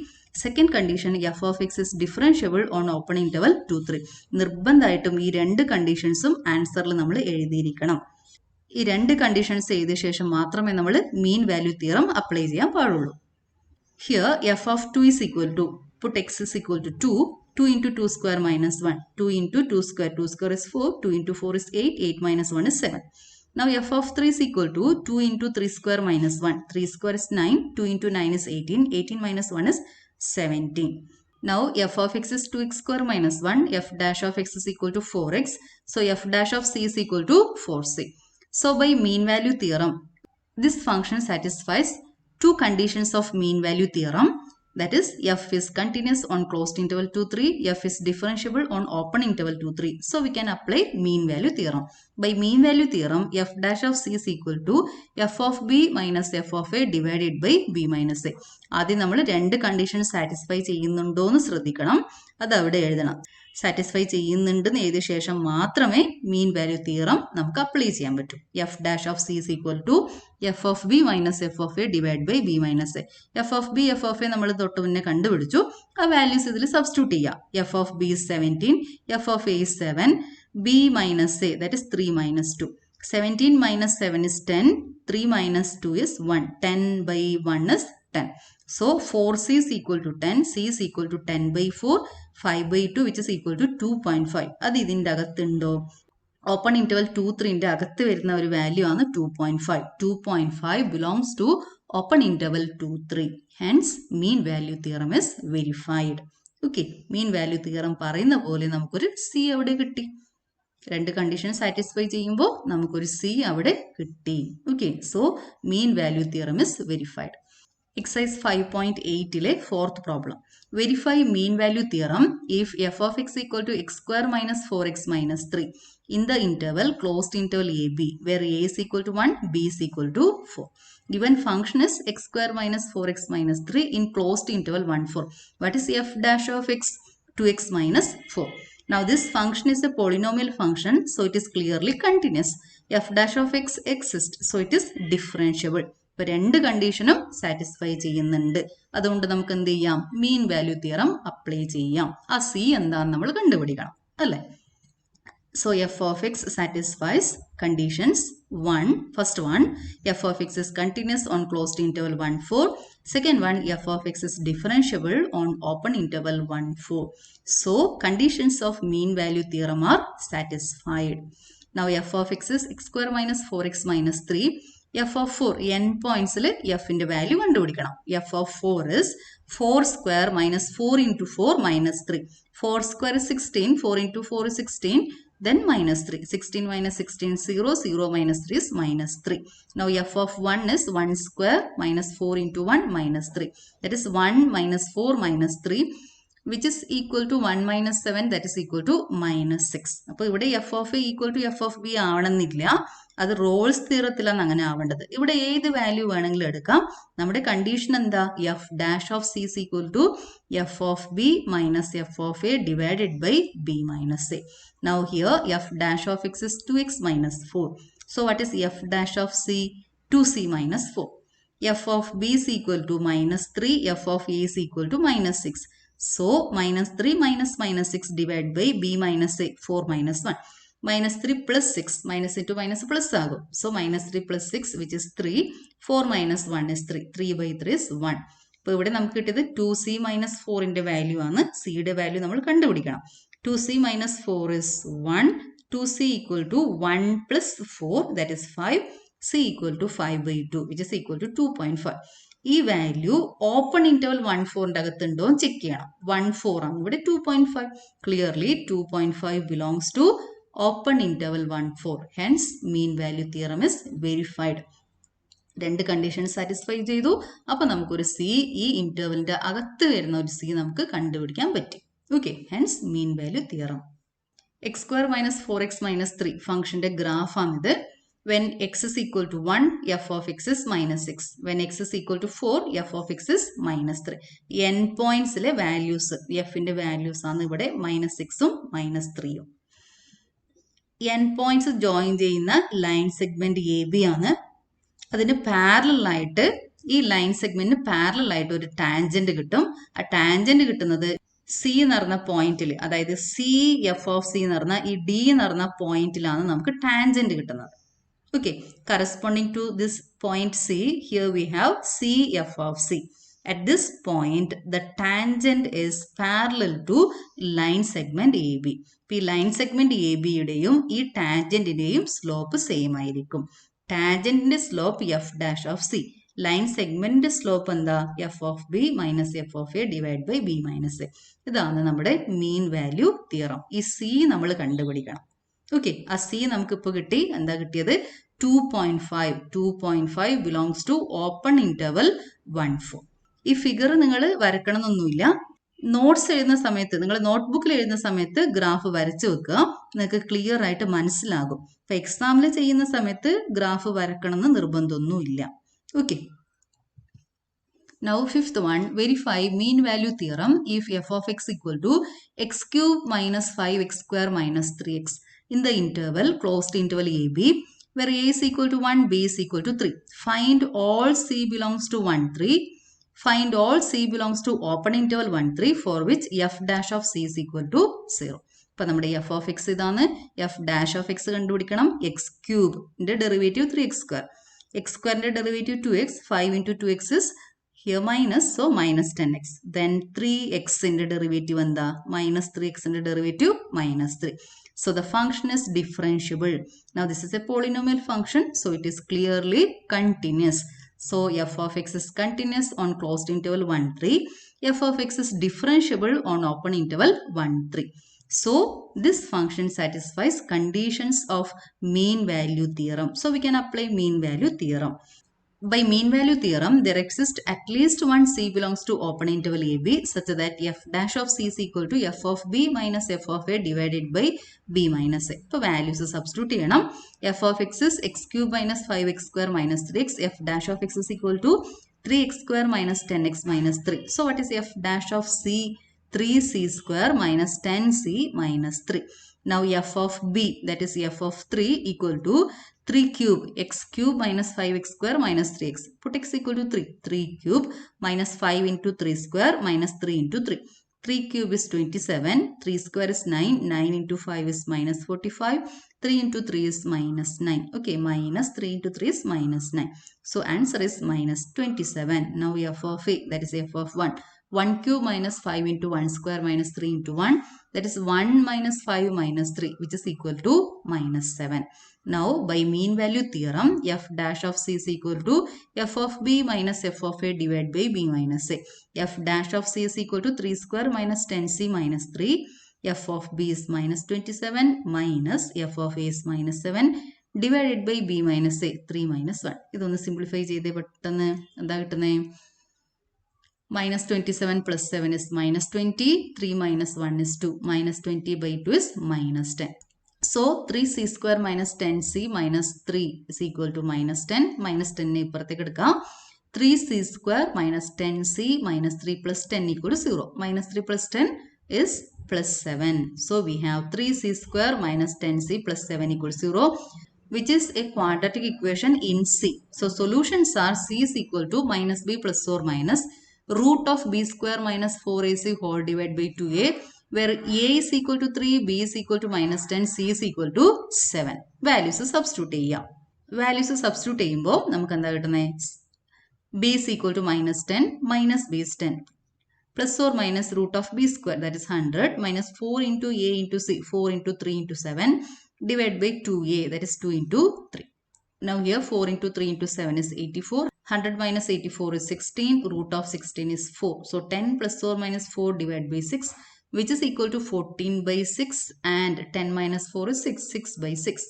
Second condition, f of x is differentiable on open interval 2, 3. നിർബന്ധമായിട്ടും ഈ രണ്ട് കണ്ടീഷൻസും ആൻസറിൽ നമ്മൾ എഴുതിയിരിക്കണം. ഈ രണ്ട് conditions ചെയ്ത ശേഷം മാത്രമേ നമ്മൾ മീൻ വാല്യൂ തിയറം അപ്ലൈ ചെയ്യാൻ പാടുള്ളൂ. Here f of 2 is equal to, put x is equal to 2, 2 into 2 square minus 1, 2 into 2 square is 4, 2 into 4 is 8, 8 minus 1 is 7. Now f of 3 is equal to 2 into 3 square minus 1, 3 square is 9, 2 into 9 is 18, 18 minus 1 is 17. Now f of x is 2x square minus 1, f dash of x is equal to 4x, so f dash of c is equal to 4c. So by mean value theorem, this function satisfies two conditions of mean value theorem. That is, f is continuous on closed interval 2, 3, f is differentiable on open interval 2, 3. So we can apply mean value theorem. By mean value theorem, f dash of c is equal to f of b minus f of a divided by b minus a. ആദ്യം നമ്മൾ രണ്ട് condition satisfy ചെയ്യുന്നുണ്ടോ എന്ന് ശ്രദ്ധിക്കണം. അത് അവിടെ എഴുതണം. Satisfy ചെയ്യുന്നുണ്ടെന്ന് എഴുതിയ ശേഷം മാത്രമേ മീൻ വാല്യൂ തിയറം നമുക്ക് അപ്ലൈ ചെയ്യാൻ പറ്റൂ. F dash of c is equal to F of B minus F of A divide by B minus a. F of B F of a നമ്മൾ തൊട്ട് മുന്നേ കണ്ടുപിടിച്ചു. ആ വാല്യൂസ് ഇതിൽ സബ്സ്റ്റിറ്റ്യൂട്ട് ചെയ്യാം. F of b is 17, f of A is 7, b minus a that is 3 minus 2. 17 minus 7 is 10, 3 minus 2 is 1, 10 by 1 is 10. So 4c is equal to 10, c is equal to 10 by 4, 5 by 2 which is equal to 2.5. അത് ഇതിൻ്റെ അകത്തുണ്ടോ? Open interval 2, 3ന്റെ അകത്ത് വരുന്ന ഒരു value ആണ് 2.5. 2.5 belongs to open interval 2, 3. Hence mean value theorem is verified. Okay, mean value theorem പറയുന്ന പോലെ നമുക്കൊരു c അവിടെ കിട്ടി. രണ്ട് കണ്ടീഷൻ സാറ്റിസ്ഫൈ ചെയ്യുമ്പോൾ നമുക്കൊരു c അവിടെ കിട്ടി. Okay, so mean value theorem is verified. Exercise 5.8 fourth problem. Verify mean value theorem if f of x equal to x square minus 4x minus 3 in the interval closed interval ab where a is equal to 1, b is equal to 4. Given function is x square minus 4x minus 3 in closed interval 1, 4. What is f dash of x? 2x minus 4. Now this function is a polynomial function, so it is clearly continuous. F dash of x exists, so it is differentiable. ഇപ്പോൾ രണ്ട് കണ്ടീഷനും satisfy ചെയ്യുന്നുണ്ട്. അതുകൊണ്ട് നമുക്ക് എന്ത് ചെയ്യാം? മീൻ value theorem apply ചെയ്യാം. ആ C എന്താണെന്ന് നമ്മൾ കണ്ടുപിടിക്കണം അല്ലേ? So f of x satisfies conditions 1. First one, f of x is continuous on closed interval 1, 4. Second one, f of x is differentiable on open interval 1, 4. So conditions of mean value theorem are satisfied. Now f of x is x square minus 4x minus 3. f of 4, n points f in the value കണ്ടുപിടിക്കണം. f of 4 is 4 square minus 4 into 4 minus 3. 4 square is 16, 4 into 4 is 16, then minus 3. 16 minus 16 is 0, 0 minus 3 is minus 3. Now f of 1 is 1 square minus 4 into 1 minus 3. That is 1 minus 4 minus 3. which is equal to 1 minus 7, that is equal to minus 6. അപ്പോൾ ഇവിടെ F of A equal to F of B ആവണമെന്നില്ല, അത് Rolls തിയറത്തിലാണ് അങ്ങനെ ആവേണ്ടത്. ഇവിടെ ഏത് value വേണമെങ്കിലും എടുക്കാം. നമ്മുടെ കണ്ടീഷൻ എന്താ? F dash of c is equal to f of B minus F of A divided by B minus a. Now here f dash of x is 2x minus 4. So what is f dash of c? 2c minus 4. F of b is equal to minus 3, f of a is equal to minus 6. So minus 3 minus minus 6 divided by b minus a, 4 minus 1. Minus 3 plus 6, minus into minus plus agum. So minus 3 plus 6 which is 3, 4 minus 1 is 3, 3 by 3 is 1. അപ്പോൾ ഇവിടെ നമുക്ക് കിട്ടിയത് 2c minus 4ന്റെ value ആണ്. സിയുടെ value നമ്മൾ കണ്ടുപിടിക്കണം. 2c minus 4 is 1, 2c equal to 1 plus 4, that is 5. C equal to 5 by 2, which is equal to 2.5. ഈ value open interval 1,4ന്റെ അകത്തുണ്ടോ എന്ന് ചെക്ക് ചെയ്യണം. 1,4 ആണ്, ഇവിടെ 2.5. Clearly 2.5 belongs to open interval 1,4. Hence mean value theorem is verified. രണ്ട് condition satisfy ചെയ്തു. അപ്പൊ നമുക്കൊരു സി, ഈ ഇന്റർവലിന്റെ അകത്ത് വരുന്ന ഒരു സി നമുക്ക് കണ്ടുപിടിക്കാൻ പറ്റി. Okay, hence mean value theorem. X square minus 4x minus 3 ഫംഗ്ഷന്റെ ഗ്രാഫാണിത്. When x is equal to 1, f of x is minus 6. When x is equal to 4, f of x is minus 3. N points le values, f ന്റെ values ആണ് ഇവിടെ minus 6ഉം minus 3ഉം. N points join ചെയ്യുന്ന line segment A B ആണ്. അതിന് parallel ആയിട്ട്, ഈ line സെഗ്മെന്റിന് parallel ആയിട്ട് ഒരു ടാൻജന്റ് കിട്ടും. ആ ടാൻജന്റ് കിട്ടുന്നത് സി എന്ന് പറഞ്ഞ പോയിന്റിൽ, അതായത് സി എഫ് ഓഫ് സി എന്ന് പറഞ്ഞ ഈ ഡി എന്ന് പറഞ്ഞ പോയിന്റിലാണ് നമുക്ക് ടാൻജന്റ് കിട്ടുന്നത്. Okay, corresponding to this point C, here we have CF of C. At this point, the tangent is parallel to line segment AB. ഈ line segment AB യുടെയും ഈ ടാൻജന്റിന്റെയും സ്ലോപ്പ് സെയിം ആയിരിക്കും. ടാൻജന്റിന്റെ slope F dash of C, line സെഗ്മെന്റിന്റെ slope എന്താ? F of B minus F of A divide by B minus A. ഇതാണ് നമ്മുടെ mean value theorem. ഈ സി നമ്മൾ കണ്ടുപിടിക്കണം. ഓക്കെ, ആ സി നമുക്ക് ഇപ്പോൾ കിട്ടി. എന്താ കിട്ടിയത്? 2.5. 2.5 ബിലോങ്സ് ടു ഓപ്പൺ ഇന്റർവൽ 1,4. ഈ ഫിഗർ നിങ്ങൾ വരക്കണം എന്നൊന്നുമില്ല. നോട്ട്സ് എഴുതുന്ന സമയത്ത്, നിങ്ങൾ നോട്ട്ബുക്കിൽ എഴുതുന്ന സമയത്ത് ഗ്രാഫ് വരച്ചു വെക്കുക. നിങ്ങൾക്ക് ക്ലിയർ ആയിട്ട് മനസ്സിലാകും. ഇപ്പൊ എക്സാമിൽ ചെയ്യുന്ന സമയത്ത് ഗ്രാഫ് വരക്കണം എന്ന് നിർബന്ധമൊന്നുമില്ല. Okay, now fifth one, verify mean value theorem if f of x equal to x cube minus 5x square minus 3x in the interval, closed interval AB, where a is equal to 1, b is equal to 3. Find all c belongs to 1, 3. Find all c belongs to open interval 1, 3 for which f dash of c is equal to 0. അപ്പോൾ നമ്മുടെ F of X ഇതാണ്. F dash of X കണ്ടുപിടിക്കണം. X ക്യൂബിന്റെ derivative 3x square. X സ്ക്വയറിന്റെ derivative 2x. 5 into 2x is here minus, so minus 10x. Then 3x in the derivative and the minus 3x in the derivative minus 3. So the function is differentiable. Now this is a polynomial function, so it is clearly continuous. So f of x is continuous on closed interval 1, 3. F of x is differentiable on open interval 1, 3. So this function satisfies conditions of mean value theorem. So we can apply mean value theorem. By mean value theorem, there exists at least one c belongs to open interval AB such that f dash of c is equal to f of b minus f of a divided by b minus a. So values substitute cheyanam. F of x is x cube minus 5x square minus 3x. F dash of x is equal to 3x square minus 10x minus 3. So what is f dash of c? 3c square minus 10c minus 3. Now f of b, that is f of 3 equal to 3 cube, x cube minus 5x square minus 3x. Put x equal to 3. 3 cube minus 5 into 3 square minus 3 into 3. 3 cube is 27. 3 square is 9. 9 into 5 is minus 45. 3 into 3 is minus 9. Okay, minus 3 into 3 is minus 9. So answer is minus 27. Now f of a, that is f of 1. 1 cube minus 5 into 1 square minus 3 into 1. That is 1 minus 5 minus 3, which is equal to minus 7. Now by mean value theorem, f dash of c is equal to f of b minus f of a divided by b minus a. F dash of c is equal to 3 square minus 10c minus 3. F of b is minus 27 minus f of a is minus 7 divided by b minus a, 3 minus 1. ഇതൊന്ന് simplify ചെയ്തേ പെട്ടെന്ന് എന്താ കിട്ടുന്നത്? Minus 27 plus 7 is minus 20. 3 minus 1 is 2. Minus 20 by 2 is minus 10. So 3c square minus 10c minus 3 is equal to minus 10. Minus 10 ഇപ്പുറത്തേക്ക് എടുക്കാം. 3c square minus 10c minus 3 plus 10 equal to 0. Minus 3 plus 10 is plus 7. So we have 3c square minus 10c plus 7 equal to 0, which is a quadratic equation in C. So solutions are C is equal to minus b plus or minus root of b square minus 4ac whole divided by 2a, where a is equal to 3, b is equal to minus 10, c is equal to 7. Values substitute ചെയ്യാം. Values substitute ചെയ്യുമ്പോൾ നമുക്ക് എന്താ കിട്ടുന്നത്? b is equal to minus 10 minus b is 10 plus or minus root of b square, that is 100, minus 4 into a into c, 4 into 3 into 7 divided by 2a, that is 2 into 3. Now here 4 into 3 into 7 is 84. 100 minus 84 is 16. Root of 16 is 4. So 10 plus or minus 4 divided by 6, which is equal to 14 by 6, and 10 minus 4 is 6. 6 by 6.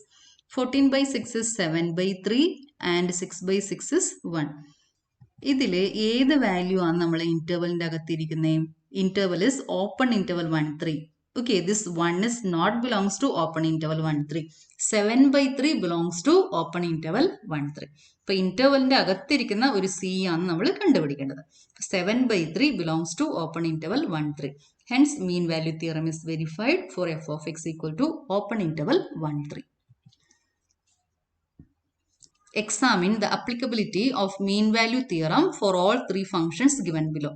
14 by 6 is 7 by 3, and 6 by 6 is 1. ഇതിലെ ഏത് value ആണ് നമ്മൾ ഇന്റർവെലിന്റെ അകത്തിരിക്കുന്നത്? Interval is open interval 1 3. Okay, this 1 is not belongs to open interval 1 3. 7 by 3 belongs to open interval 1 3. അപ്പോൾ ഇന്റർവെലിന്റെ അകത്തിരിക്കുന്ന ഒരു C ആണ് നമ്മൾ കണ്ടുപിടിക്കേണ്ടത്. 7 by 3 belongs to open interval 1 3. Hence mean value theorem is verified for f of x equal to open interval 1 3. Examine the applicability of mean value theorem for all three functions given below.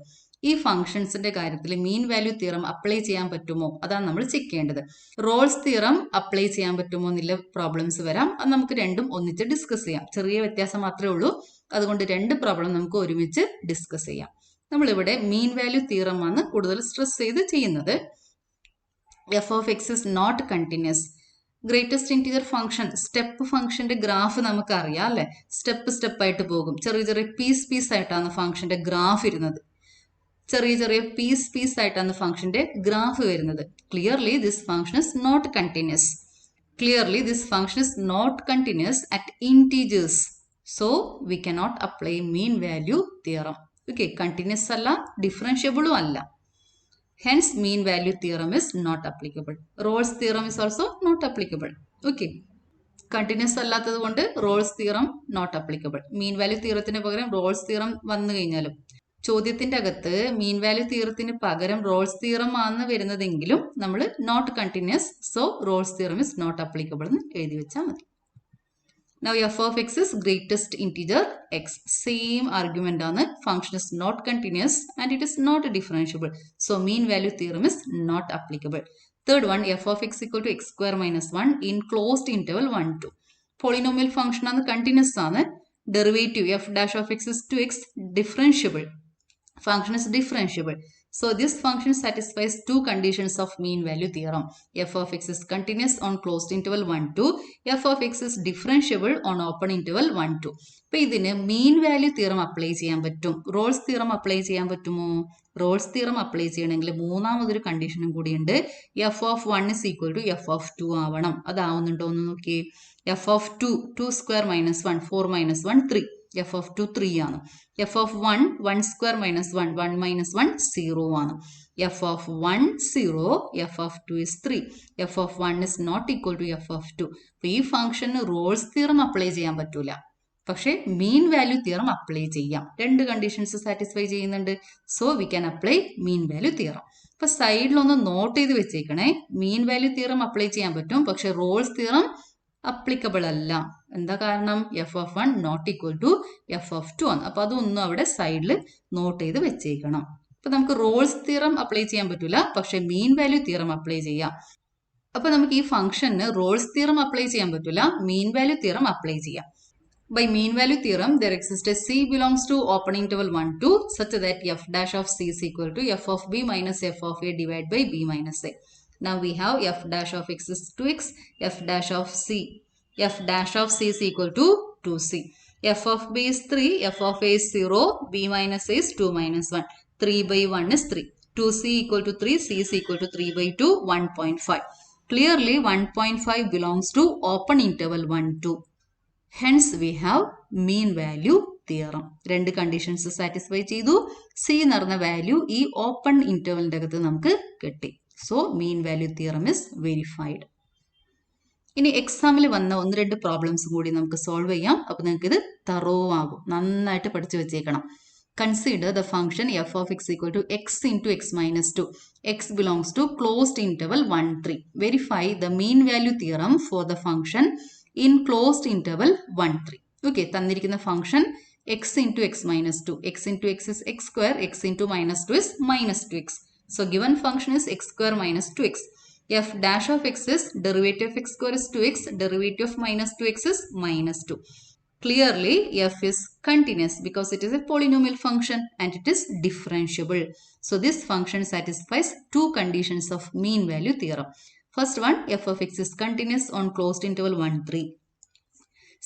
ഈ ഫംഗ്ഷൻസിന്റെ കാര്യത്തിൽ മീൻ value theorem apply ചെയ്യാൻ പറ്റുമോ, അതാണ് നമ്മൾ check ചെയ്യേണ്ടത്. Rolls theorem apply ചെയ്യാൻ പറ്റുമോ എന്നുള്ള പ്രോബ്ലംസ് വരാം. അത് നമുക്ക് രണ്ടും ഒന്നിച്ച് ഡിസ്കസ് ചെയ്യാം. ചെറിയ വ്യത്യാസം മാത്രമേ ഉള്ളൂ. അതുകൊണ്ട് രണ്ട് പ്രോബ്ലം നമുക്ക് ഒരുമിച്ച് ഡിസ്കസ് ചെയ്യാം. നമ്മളിവിടെ മീൻ വാല്യൂ തിയറം ആണ് കൂടുതൽ സ്ട്രെസ് ചെയ്ത് ചെയ്യുന്നത്. F of x is not continuous. Greatest integer function step ഫംഗ്ഷന്റെ ഗ്രാഫ് നമുക്ക് അറിയാം അല്ലെ. സ്റ്റെപ്പ് ആയിട്ട് പോകും. ചെറിയ ചെറിയ പീസ് ആയിട്ടാണ് ഫംഗ്ഷന്റെ ഗ്രാഫ് ഇരുന്നത്. ചെറിയ പീസ് ആയിട്ടാണ് ഫംഗ്ഷന്റെ ഗ്രാഫ് വരുന്നത്. Clearly this function is not continuous. At integers. So we cannot apply mean value theorem. Okay, continuous അല്ല, ഡിഫറൻഷ്യബിളും അല്ല. Hence mean value theorem is not applicable. Rolle's theorem is also not applicable. Okay. Continuous അല്ലാത്തത് കൊണ്ട് Rolle's theorem not applicable. Mean value തിയറത്തിന് പകരം Rolle's theorem വന്നു കഴിഞ്ഞാലും ചോദ്യത്തിന്റെ അകത്ത് മീൻ വാല്യൂ തിയറത്തിന് പകരം റോൾസ് തിയറം ആണ് വരുന്നതെങ്കിലും നമ്മൾ not continuous, so Rolle's theorem is not applicable എന്ന് എഴുതി വെച്ചാൽ മതി. Now f of x is greatest integer x. Same argument on the function is not continuous and it is not differentiable. So mean value theorem is not applicable. Third one, f of x equal to x square minus 1 in closed interval 1 2. Polynomial function on the continuous on the derivative f dash of x is 2x differentiable. Function is differentiable. So this function satisfies two conditions of mean value theorem. F of x is continuous on closed interval 1 2. F of x is differentiable on open interval 1 2. അപ്പോൾ ഇതിന് മീൻ value theorem apply ചെയ്യാൻ പറ്റും. Rolls theorem apply ചെയ്യാൻ പറ്റുമോ? Rolls theorem apply ചെയ്യണമെങ്കിൽ മൂന്നാമതൊരു കണ്ടീഷനും കൂടിയുണ്ട്. F of 1 is equal to f of 2 ആവണം. അതാവുന്നുണ്ടോ എന്ന് നോക്കിയേ. F of 2 square minus 1 4 minus 1 3. F of 2 3 ആണ്. F of 1 square minus 1 minus 1 0 ആണ്. F of 1 0, F of 2 is 3. F of 1 is not equal to f of 2. അപ്പോൾ ഈ ഫംഗ്ഷന് Rolls theorem apply ചെയ്യാൻ പറ്റൂല, പക്ഷേ മീൻ വാല്യൂ തിയറം അപ്ലൈ ചെയ്യാം. രണ്ട് കണ്ടീഷൻസ് സാറ്റിസ്ഫൈ ചെയ്യുന്നുണ്ട്. So we can apply mean value theorem. അപ്പൊ സൈഡിലൊന്ന് നോട്ട് ചെയ്ത് വെച്ചേക്കണേ. മീൻ വാല്യൂ തിയറം അപ്ലൈ ചെയ്യാൻ പറ്റും, പക്ഷെ റോൾസ് തിയറം അപ്ലിക്കബിൾ അല്ല. എന്താ കാരണം? F of 1 not equal to F of 2 ആണ്. അപ്പൊ അതൊന്നും അവിടെ സൈഡിൽ നോട്ട് ചെയ്ത് വെച്ചേക്കണം. അപ്പൊ നമുക്ക് റോൾസ് തിയറം അപ്ലൈ ചെയ്യാൻ പറ്റൂല, പക്ഷെ മീൻ വാല്യൂ തിയറം അപ്ലൈ ചെയ്യാം. അപ്പൊ നമുക്ക് ഈ ഫംഗ്ഷന് റോൾസ് തിയറം അപ്ലൈ ചെയ്യാൻ പറ്റൂല, മീൻ വാല്യൂ തിയറം അപ്ലൈ ചെയ്യാം. By mean value theorem, there exists a C belongs to open interval 1 2 such that f dash of C is equal to f of B minus f of A divided by B minus A. Now we have f dash of x is 2x, f dash of C is equal to 2C. f of B is 3, f of A is 0, B minus A is 2 minus 1. 3 by 1 is 3. 2C equal to 3, C is equal to 3 by 2, 1.5. Clearly 1.5 belongs to open interval 1 2. Hence we have mean value theorem. രണ്ട് conditions satisfy ചെയ്തു. C എന്ന് പറഞ്ഞ value ഈ open ഇന്റർവെലിന്റെ അകത്ത് നമുക്ക് കിട്ടി. So mean value theorem is verified. ഇനി എക്സാമിൽ വന്ന ഒന്ന് രണ്ട് പ്രോബ്ലംസ് കൂടി നമുക്ക് സോൾവ് ചെയ്യാം. അപ്പോൾ നിങ്ങൾക്ക് ഇത് തറോ ആകും. നന്നായിട്ട് പഠിച്ചു വെച്ചേക്കണം. Consider the function f of x equal to x into x minus 2. X belongs to closed interval 1, 3. Verify the mean value theorem for the function in closed interval 1, 3. Okay, തന്നിരിക്കുന്ന function x into x minus 2. x into x is x square, x into minus 2 is minus 2x. So, given function is x square minus 2x. F dash of x is derivative of x square is 2x, derivative of minus 2x is minus 2. Clearly, f is continuous because it is a polynomial function and it is differentiable. So, this function satisfies two conditions of mean value theorem. First one, f of x is continuous on closed interval 1, 3.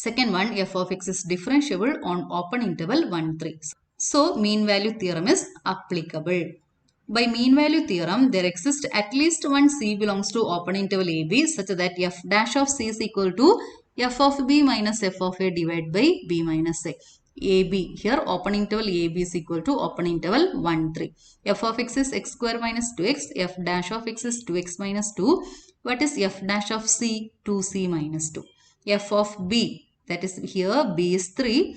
Second one, f of x is differentiable on open interval 1, 3. So, mean value theorem is applicable. By mean value theorem, there exists at least one c belongs to open interval AB such that f dash of c is equal to f of b minus f of a divided by b minus a. AB, here open interval AB is equal to open interval 1, 3. f of x is x square minus 2x, f dash of x is 2x minus 2. What is f dash of c? 2c minus 2. f of b, that is here b is 3.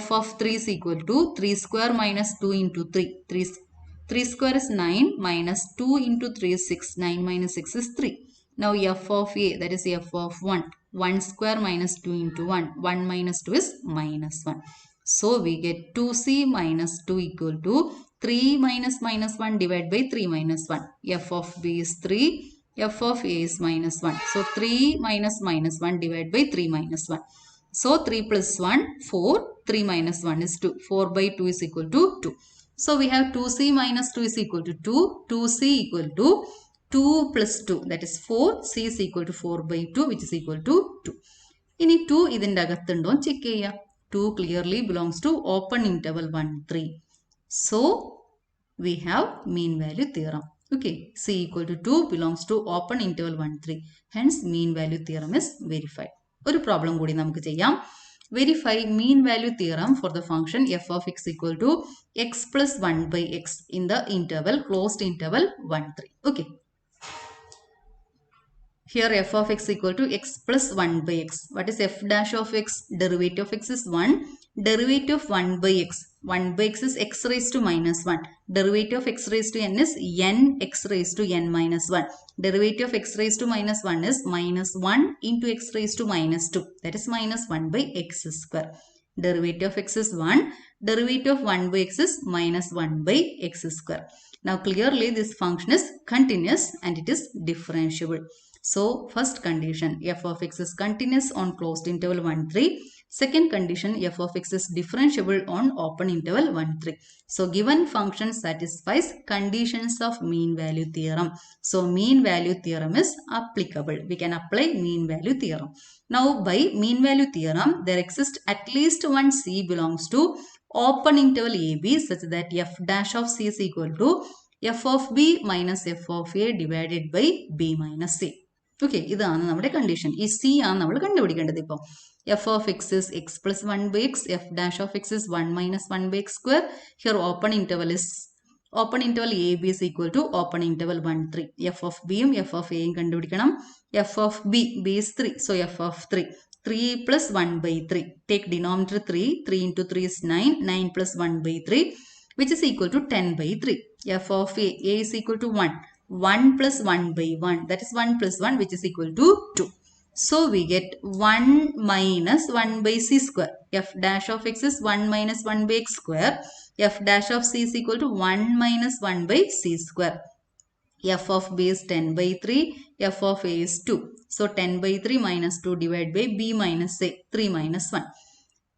f of 3 is equal to 3 square minus 2 into 3. 3 square is 9 minus 2 into 3 is 6. 9 minus 6 is 3. Now f of a, that is f of 1. 1 square minus 2 into 1. 1 minus 2 is minus 1. So we get 2c minus 2 equal to 3 minus minus 1 divided by 3 minus 1. f of b is 3. f of a is minus 1. So 3 minus minus 1 divided by 3 minus 1. So 3 plus 1, 4. 3 minus 1 is 2. 4 by 2 is equal to 2. So we have 2c minus 2 is equal to 2. 2c equal to 2 plus 2, that is 4. c is equal to 4 by 2 which is equal to 2. ഇനി 2 ഇതിൻ്റെ അകത്തുണ്ടോ check ചെയ്യാം. 2 clearly belongs to open interval 1, 3. So we have mean value theorem. Okay, c equal to 2 belongs to open interval 1, 3. Hence mean value theorem is verified. ഒരു problem കൂടി നമുക്ക് ചെയ്യാം. Verify mean value theorem for the function f of x equal to x plus 1 by x in the interval closed interval 1, 3. Okay. Here f of x equal to x plus 1 by x. What is f dash of x? Derivative of x is 1. Derivative of 1 by x. 1 by x is x raised to minus 1. Derivative of x raised to n is n x raised to n minus 1. Derivative of x raised to minus 1 is minus 1 into x raised to minus 2. That is minus 1 by x square. Derivative of x is 1. Derivative of 1 by x is minus 1 by x square. Now clearly this function is continuous and it is differentiable. So first condition, f of x is continuous on closed interval 1, 3. Second condition, f of x is differentiable on open interval 1, 3. So given function satisfies conditions of mean value theorem. So mean value theorem is applicable. We can apply mean value theorem. Now by mean value theorem, there exists at least one c belongs to open interval AB such that f dash of c is equal to f of b minus f of a divided by b minus c. ഓക്കെ, ഇതാണ് നമ്മുടെ condition. ഈ c ആണ് നമ്മൾ കണ്ടുപിടിക്കേണ്ടത്. ഇപ്പോൾ f of x is x plus 1 by x, f dash of x is 1 minus 1 by x square. Here open interval A b is equal to open interval 1, 3. F of ബിയും f of എയും കണ്ടുപിടിക്കണം. F of b is 3. So f of 3 plus 1 by 3. Take denominator 3. 3 into 3 is 9. 9 plus 1 by 3 which is equal to 10 by 3. F of a is equal to 1. 1 plus 1 by 1, that is 1 plus 1 which is equal to 2. So we get 1 minus 1 by c square. F dash of x is 1 minus 1 by x square. F dash of c is equal to 1 minus 1 by c square. F of b is 10 by 3. F of a is 2. So 10 by 3 minus 2 divided by b minus a, 3 minus 1.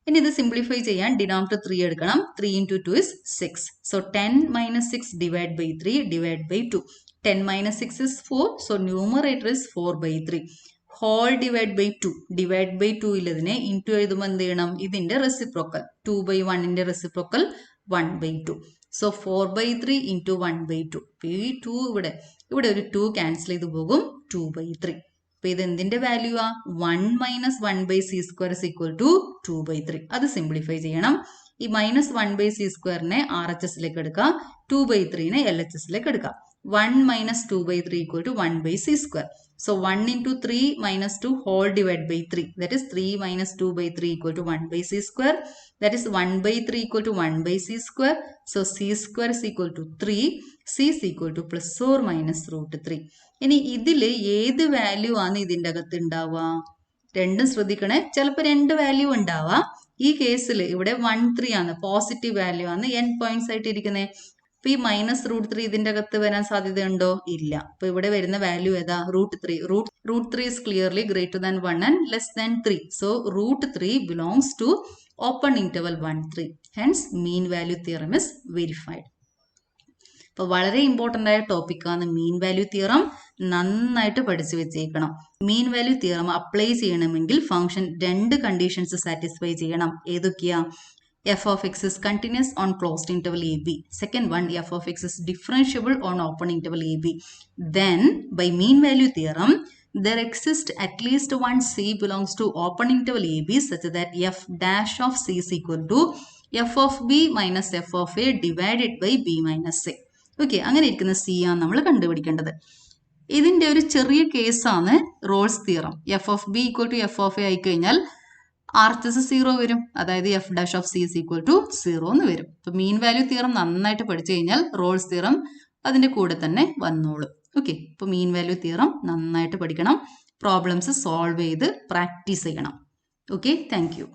ഇനി ഇത് simplify ചെയ്യാൻ denominator 3 എടുക്കണം. 3 into 2 is 6. So 10 minus 6 divided by 3 divided by 2. 10 minus 6 is 4. So numerator is 4 by 3. Whole divided by 2. Divide by 2 ഇല്ലതിനെ into എഴുതുമ്പോൾ എന്ത് ചെയ്യണം? ഇതിൻ്റെ reciprocal 2 by 1 reciprocal 1 by 2. So 4 by 3 into 1 by 2. ഈ 2 ഇവിടെ ഒരു 2 ക്യാൻസൽ ചെയ്ത് പോകും. 2 by 3. അപ്പോൾ ഇത് എന്തിന്റെ വാല്യൂ ആ 1 minus 1/c² is equal to 2/3. അത് സിംപ്ലിഫൈ ചെയ്യണം. ഈ മൈനസ് 1/c²നെ RHSലേക്ക് എടുക്കുക, 2/3നെ LHSലേക്ക് എടുക്കുക. 1 minus 2/3 equal to 1/c². So 1 into 3 minus 2 whole divided by 3. That is 3 minus 2/3 equal to 1/c². That is 1/3 equal to 1/c². So c² is equal to 3. C is equal to plus or minus √3. ഇനി ഇതിൽ ഏത് value ആണ് ഇതിൻ്റെ അകത്ത് ഉണ്ടാവുക? രണ്ടും ശ്രദ്ധിക്കണേ. ചിലപ്പോൾ 2 വാല്യൂ ഉണ്ടാവാം. ഈ കേസിൽ ഇവിടെ 1 3 ആണ്, പോസിറ്റീവ് വാല്യൂ ആണ് n പോയിന്റ്സ് ആയിട്ട് ഇരിക്കുന്നത്. അപ്പൊ ഈ മൈനസ് √3 ഇതിന്റെ അകത്ത് വരാൻ സാധ്യതയുണ്ടോ? ഇല്ല. അപ്പൊ ഇവിടെ വരുന്ന വാല്യൂ ഏതാ? √3. √3 is clearly greater than 1 and less than 3. So √3 belongs to open interval 1 3. Hence mean value theorem is verified. അപ്പോൾ വളരെ ഇമ്പോർട്ടൻ്റ് ആയ ടോപ്പിക്കാണ് മീൻ വാല്യൂ തിയറം. നന്നായിട്ട് പഠിച്ചു വെച്ചേക്കണം. മീൻ വാല്യൂ തിയറം അപ്ലൈ ചെയ്യണമെങ്കിൽ ഫംഗ്ഷൻ 2 കണ്ടീഷൻസ് സാറ്റിസ്ഫൈ ചെയ്യണം. ഏതൊക്കെയാ? f of x is continuous on closed interval AB. Second one, f of x is differentiable on open interval AB. Then, by mean value theorem, there exists at least one C belongs to open interval AB such that f dash of C is equal to f of B minus f of A divided by B minus A. Okay, അങ്ങനെ ഇരിക്കുന്ന C ആണ് നമ്മൾ കണ്ടുപിടിക്കേണ്ടത്. ഇതിൻ്റെ ഒരു ചെറിയ കേസാണ് Rolle's theorem. F of b equal to F of a ആയിക്കഴിഞ്ഞാൽ RHS 0 വരും. അതായത് f dash of C is equal to 0 എന്ന് വരും. അപ്പോൾ മീൻ വാല്യൂ തിയറം നന്നായിട്ട് പഠിച്ചു കഴിഞ്ഞാൽ റോൾസ് തിയറം അതിൻ്റെ കൂടെ തന്നെ വന്നോളും. ഓക്കെ, അപ്പോൾ മീൻ വാല്യൂ തിയറം നന്നായിട്ട് പഠിക്കണം. പ്രോബ്ലംസ് സോൾവ് ചെയ്ത് പ്രാക്ടീസ് ചെയ്യണം. Okay, thank you.